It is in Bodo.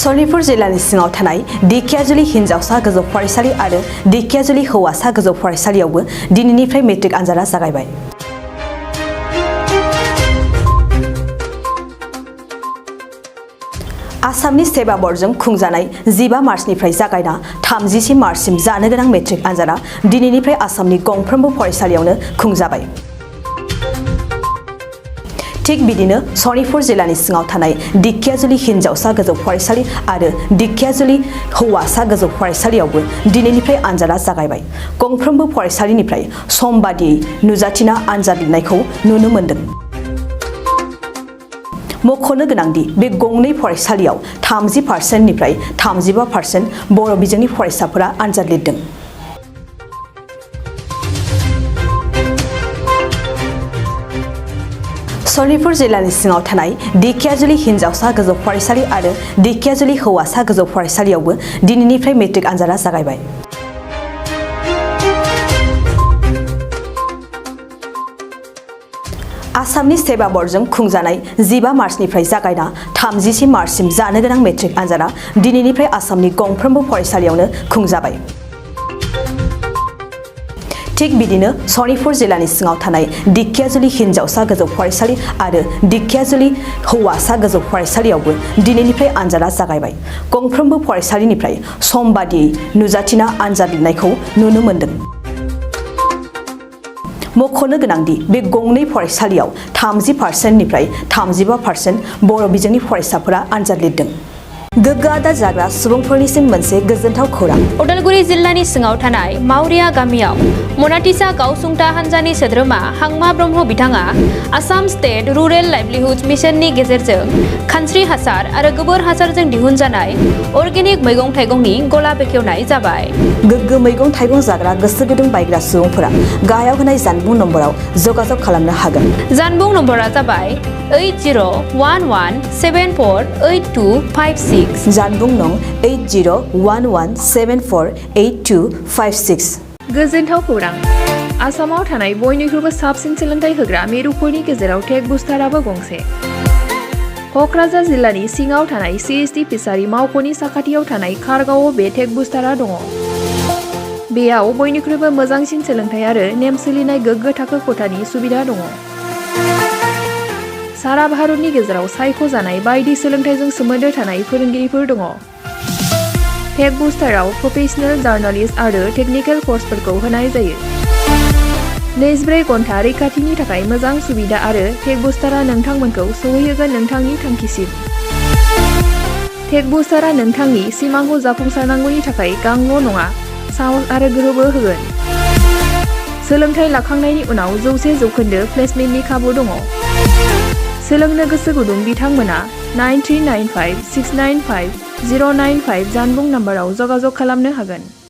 सनितपुर जिल्लानि सिङाव थानाय दिखियाजुलि हिनजावसा गोजौ फरायसालि आरो दिखियाजुलि हौवासा गोजौ फरायसालियावबो दिनैनिफ्राय मेट्रिक आनजादा जागायबाय। आसामनि सेबा बर्डजों खुंजानाय 15 मार्चनिफ्राय जागायना 30 मार्चसिम जानो गोनां मेट्रिक आनजादा दिनैनिफ्राय आसामनि गंफ्रोमबो फरायसालियावनो खुंजाबाय। थिग बिदिनो सनितपुर जिल्लानि सिङाव थानाय दिखियाजुलि हिनजावसा गोजौ फरायसालि आरो दिखियाजुलि हौवासा गोजौ फरायसालियावबो दिनैनिफ्राय आनजादा जागायबाय। गंफ्रोमबो फरायसालिनिफ्राय सम बादियै नुजाथिना आनजाद लिरनायखौ नुनो मोन्दों। मख'नो गोनांदि बे गंनै फरायसालियाव 30% 35% बर' बिजोंनि फरायसाफोरा आनजाद लिरदों। सनितपुर जिल्लानि सिङाव थानाय दिखियाजुलि हिनजावसा गोजौ फरायसालि आरो दिखियाजुलि हौवासा गोजौ फरायसालियावबो दिनैनिफ्राय मेट्रिक आनजादा जागायबाय। आसामनि सेबा बर्डजों खुंजानाय 15 मार्चनिफ्राय जागायना 30 मार्चसिम जानो गोनां मेट्रिक आनजादा दिनैनिफ्राय आसामनि गंफ्रोमबो फरायसालियावनो खुंजाबाय। थिग बिदिनो सनितपुर जिल्लानि सिङाव थानाय दिखियाजुलि हिनजावसा गोजौ फरायसालि आरो दिखियाजुलि हौवासा गोजौ फरायसालियावबो दिनैनिफ्राय आनजादा जागायबाय। गंफ्रोमबो फरायसालिनिफ्राय सम बादियै नुजाथिना आनजाद लिरनायखौ नुनो मोन्दों। मख'नो गोनांदि बे गंनै फरायसालियाव 30% 35% बर' बिजोंनि फरायसाफोरा आनजाद लिरदों। गोग्गो आदार जाग्रा सुबुंफोरनिसिम मोनसे गोजोनथाव खौरां। उदालगुरि जिल्लानि सिङाव थानाय मावरिया गामियाव मनाटिसा गावसुंथा हानजानि सोद्रोमा हांमा ब्रह्म बिथाङा आसाम स्टेट रुरेल लाइभलिहुड मिशननि गेजेरजों खानस्रि हासार आरो गोबोर हासारजों दिहुनजानाय अर्गेनिक मैगं थाइगंनि गला बेखेवनाय जाबाय। गोग्गो मैगं थाइगं जाग्रा गोसो गुदुं बायग्रा सुबुंफोरा गाहायाव होनाय जानबुं नम्बराव जगाजग खालामनो हागोन। जानबुं नम्बरा जाबाय 8011748256। जानबुं नं 8011748256। गोजोनथाव खौरां। आसामाव थानाय बयनिख्रुइबो साबसिन सोलोंथाइ होग्रा मिरुफोरनि गेजेराव टेक बुस्टाराबो गंसे। क'क्राझार जिल्लानि सिङाव थानाय CST फिसारि मावख'नि साखाथियाव थानाय खारगावआव बे टेक बुस्टारा दङ। बेयाव बयनिख्रुइबो मोजांसिन सोलोंथाइ आरो नेम सोलिनाय गोग्गो थाखो खथानि सुबिदा दङ। सारा भारतनि गेजेराव सायख'जानाय बायदि सोलोंथाइजों सोमोन्दो थानाय फोरोंगिरिफोर दङ। टेक बुस्टाराव प्रफेशनेल जार्नालिस्ट आरो टेकनिकेल कर्सफोरखौ होनाय जायो। 24 घन्टा रैखाथिनि थाखाय मोजां सुबिदा आरो टेक बुस्टारा नोंथांमोनखौ सौहैहोगोन नोंथांनि थांखिसिम। टेक बुस्टारा नोंथांनि सिमांखौ जाफुंसारनांगौनि थाखाय गांल' नङा, साहस आरो गोहोबो होगोन। सोलोंथाइ लाखांनायनि उनाव 100% प्लेसमेन्टनि खाबु दङ। सोलोंनो गोसो गुदुं बिथांमोना 9395695095 जानबुं नम्बराव जगाजग खालामनो हागोन।